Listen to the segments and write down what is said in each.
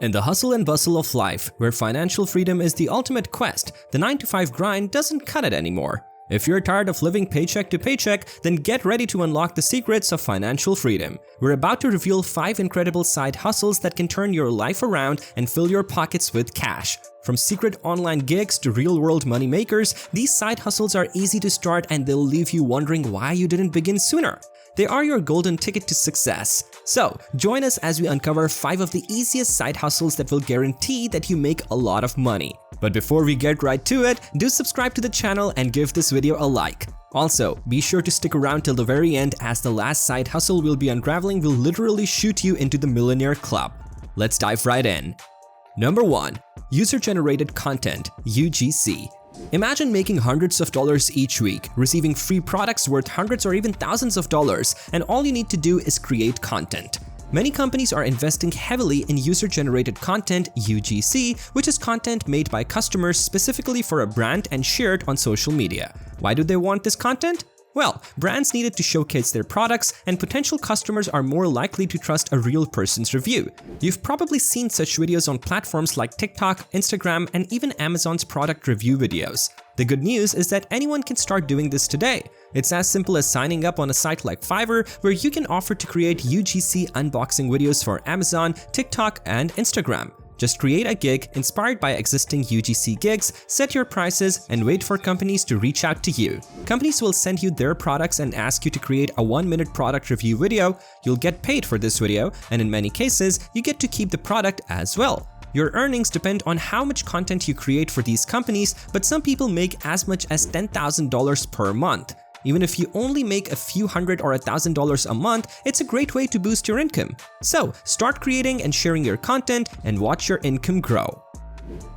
In the hustle and bustle of life, where financial freedom is the ultimate quest, the 9-to-5 grind doesn't cut it anymore. If you're tired of living paycheck to paycheck, then get ready to unlock the secrets of financial freedom. We're about to reveal 5 incredible side hustles that can turn your life around and fill your pockets with cash. From secret online gigs to real-world money makers, these side hustles are easy to start and they'll leave you wondering why you didn't begin sooner. They are your golden ticket to success. So, join us as we uncover 5 of the easiest side hustles that will guarantee that you make a lot of money. But before we get right to it, do subscribe to the channel and give this video a like. Also, be sure to stick around till the very end, as the last side hustle we'll be unraveling will literally shoot you into the millionaire club. Let's dive right in. Number 1. User-generated content, UGC. Imagine making hundreds of dollars each week, receiving free products worth hundreds or even thousands of dollars, and all you need to do is create content. Many companies are investing heavily in user-generated content, UGC, which is content made by customers specifically for a brand and shared on social media. Why do they want this content? Well, brands need it to showcase their products, and potential customers are more likely to trust a real person's review. You've probably seen such videos on platforms like TikTok, Instagram, and even Amazon's product review videos. The good news is that anyone can start doing this today. It's as simple as signing up on a site like Fiverr, where you can offer to create UGC unboxing videos for Amazon, TikTok, and Instagram. Just create a gig inspired by existing UGC gigs, set your prices, and wait for companies to reach out to you. Companies will send you their products and ask you to create a 1-minute product review video. You'll get paid for this video, and in many cases, you get to keep the product as well. Your earnings depend on how much content you create for these companies, but some people make as much as $10,000 per month. Even if you only make a few $100 or $1,000 a month, it's a great way to boost your income. So, start creating and sharing your content and watch your income grow.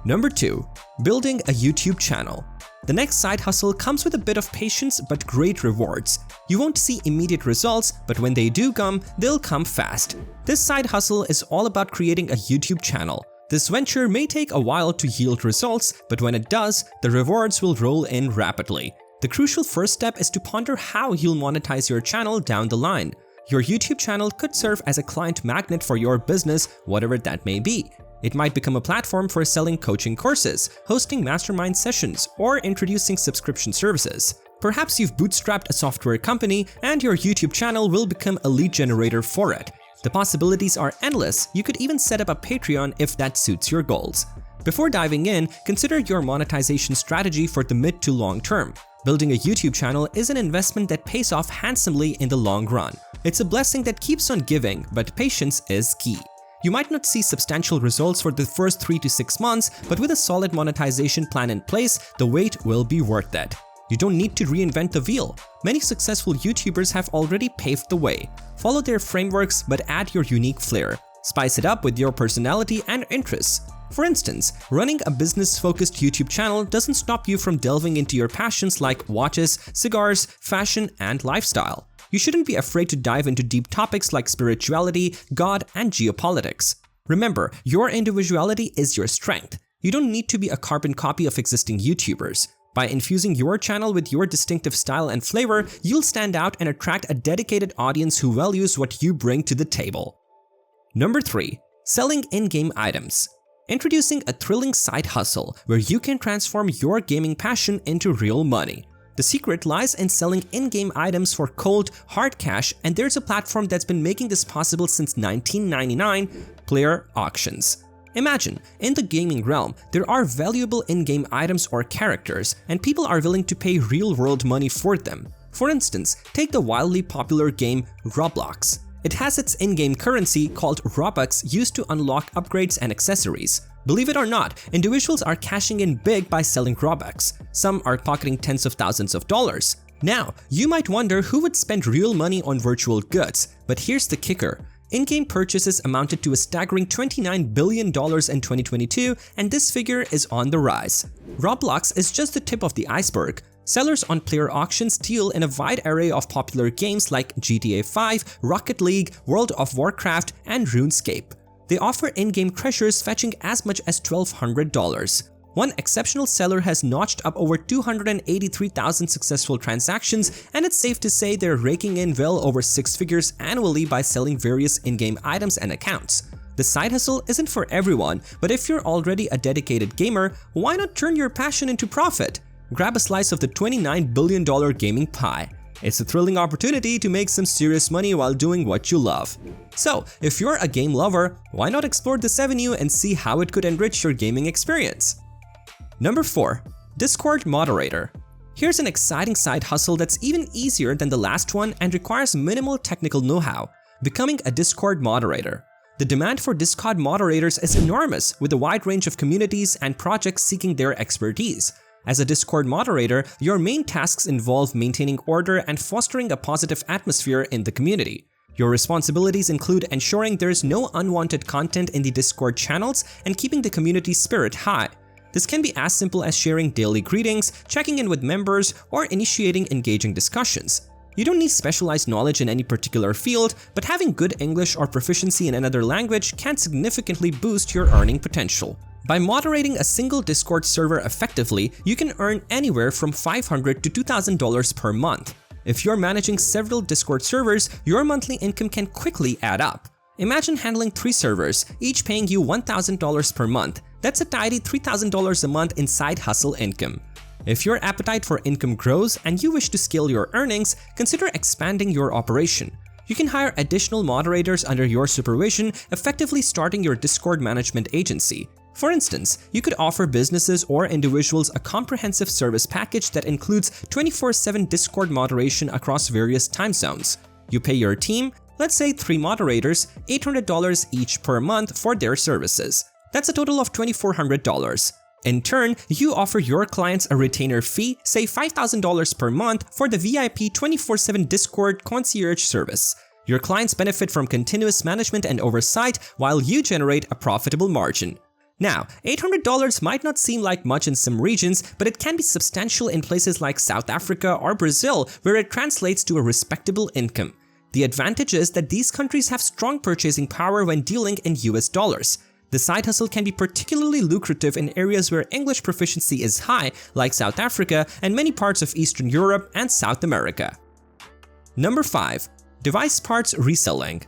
Number 2. Building a YouTube channel. The next side hustle comes with a bit of patience but great rewards. You won't see immediate results, but when they do come, they'll come fast. This side hustle is all about creating a YouTube channel. This venture may take a while to yield results, but when it does, the rewards will roll in rapidly. The crucial first step is to ponder how you'll monetize your channel down the line. Your YouTube channel could serve as a client magnet for your business, whatever that may be. It might become a platform for selling coaching courses, hosting mastermind sessions, or introducing subscription services. Perhaps you've bootstrapped a software company and your YouTube channel will become a lead generator for it. The possibilities are endless. You could even set up a Patreon if that suits your goals. Before diving in, consider your monetization strategy for the mid to long term. Building a YouTube channel is an investment that pays off handsomely in the long run. It's a blessing that keeps on giving, but patience is key. You might not see substantial results for the first 3 to 6 months, but with a solid monetization plan in place, the wait will be worth it. You don't need to reinvent the wheel. Many successful YouTubers have already paved the way. Follow their frameworks, but add your unique flair. Spice it up with your personality and interests. For instance, running a business-focused YouTube channel doesn't stop you from delving into your passions like watches, cigars, fashion, and lifestyle. You shouldn't be afraid to dive into deep topics like spirituality, God, and geopolitics. Remember, your individuality is your strength. You don't need to be a carbon copy of existing YouTubers. By infusing your channel with your distinctive style and flavor, you'll stand out and attract a dedicated audience who values what you bring to the table. Number 3. Selling in-game items. Introducing a thrilling side hustle where you can transform your gaming passion into real money. The secret lies in selling in-game items for cold, hard cash, and there's a platform that's been making this possible since 1999, Player Auctions. Imagine, in the gaming realm, there are valuable in-game items or characters, and people are willing to pay real-world money for them. For instance, take the wildly popular game Roblox. It has its in-game currency called Robux used to unlock upgrades and accessories. Believe it or not, individuals are cashing in big by selling Robux. Some are pocketing tens of thousands of dollars. Now, you might wonder who would spend real money on virtual goods, but here's the kicker. In-game purchases amounted to a staggering $29 billion in 2022, and this figure is on the rise. Roblox is just the tip of the iceberg. Sellers on Player Auctions deal in a wide array of popular games like GTA 5, Rocket League, World of Warcraft, and RuneScape. They offer in-game treasures fetching as much as $1,200. One exceptional seller has notched up over 283,000 successful transactions, and it's safe to say they're raking in well over 6 figures annually by selling various in-game items and accounts. The side hustle isn't for everyone, but if you're already a dedicated gamer, why not turn your passion into profit? Grab a slice of the $29 billion gaming pie. It's a thrilling opportunity to make some serious money while doing what you love. So, if you're a game lover, why not explore this avenue and see how it could enrich your gaming experience? Number 4. Discord Moderator. Here's an exciting side hustle that's even easier than the last one and requires minimal technical know-how: becoming a Discord moderator. The demand for Discord moderators is enormous, with a wide range of communities and projects seeking their expertise. As a Discord moderator, your main tasks involve maintaining order and fostering a positive atmosphere in the community. Your responsibilities include ensuring there is no unwanted content in the Discord channels and keeping the community spirit high. This can be as simple as sharing daily greetings, checking in with members, or initiating engaging discussions. You don't need specialized knowledge in any particular field, but having good English or proficiency in another language can significantly boost your earning potential. By moderating a single Discord server effectively, you can earn anywhere from $500 to $2,000 per month. If you're managing several Discord servers, your monthly income can quickly add up. Imagine handling 3 servers, each paying you $1,000 per month. That's a tidy $3,000 a month in side hustle income. If your appetite for income grows and you wish to scale your earnings, consider expanding your operation. You can hire additional moderators under your supervision, effectively starting your Discord management agency. For instance, you could offer businesses or individuals a comprehensive service package that includes 24/7 Discord moderation across various time zones. You pay your team, let's say 3 moderators, $800 each per month for their services. That's a total of $2,400. In turn, you offer your clients a retainer fee, say $5,000 per month, for the VIP 24/7 Discord concierge service. Your clients benefit from continuous management and oversight while you generate a profitable margin. Now, $800 might not seem like much in some regions, but it can be substantial in places like South Africa or Brazil, where it translates to a respectable income. The advantage is that these countries have strong purchasing power when dealing in US dollars. The side hustle can be particularly lucrative in areas where English proficiency is high, like South Africa and many parts of Eastern Europe and South America. Number 5. Device parts reselling.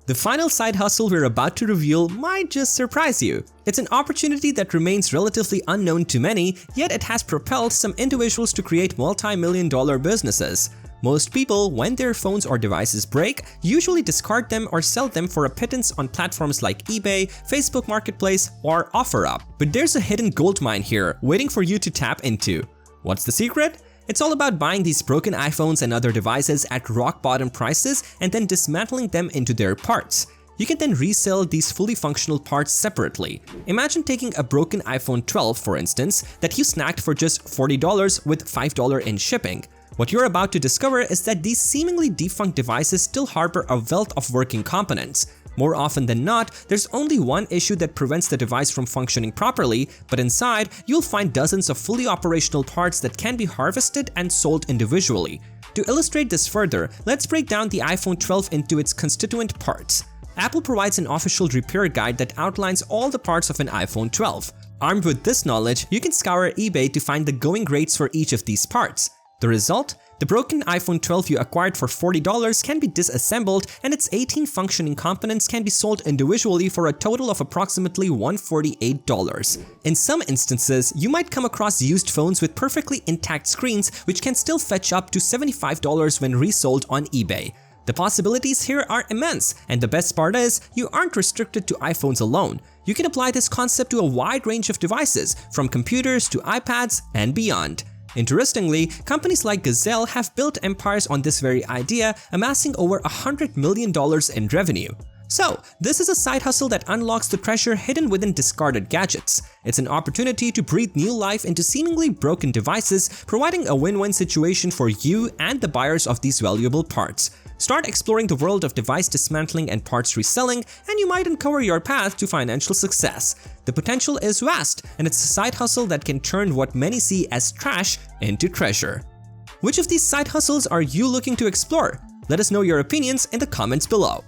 The final side hustle we're about to reveal might just surprise you. It's an opportunity that remains relatively unknown to many, yet it has propelled some individuals to create multi-million-dollar businesses. Most people, when their phones or devices break, usually discard them or sell them for a pittance on platforms like eBay, Facebook Marketplace, or OfferUp. But there's a hidden goldmine here, waiting for you to tap into. What's the secret? It's all about buying these broken iPhones and other devices at rock-bottom prices and then dismantling them into their parts. You can then resell these fully functional parts separately. Imagine taking a broken iPhone 12, for instance, that you snagged for just $40 with $5 in shipping. What you're about to discover is that these seemingly defunct devices still harbor a wealth of working components. More often than not, there's only one issue that prevents the device from functioning properly, but inside, you'll find dozens of fully operational parts that can be harvested and sold individually. To illustrate this further, let's break down the iPhone 12 into its constituent parts. Apple provides an official repair guide that outlines all the parts of an iPhone 12. Armed with this knowledge, you can scour eBay to find the going rates for each of these parts. The result? The broken iPhone 12 you acquired for $40 can be disassembled, and its 18 functioning components can be sold individually for a total of approximately $148. In some instances, you might come across used phones with perfectly intact screens, which can still fetch up to $75 when resold on eBay. The possibilities here are immense, and the best part is, you aren't restricted to iPhones alone. You can apply this concept to a wide range of devices, from computers to iPads and beyond. Interestingly, companies like Gazelle have built empires on this very idea, amassing over $100 million in revenue. So, this is a side hustle that unlocks the treasure hidden within discarded gadgets. It's an opportunity to breathe new life into seemingly broken devices, providing a win-win situation for you and the buyers of these valuable parts. Start exploring the world of device dismantling and parts reselling, and you might uncover your path to financial success. The potential is vast, and it's a side hustle that can turn what many see as trash into treasure. Which of these side hustles are you looking to explore? Let us know your opinions in the comments below.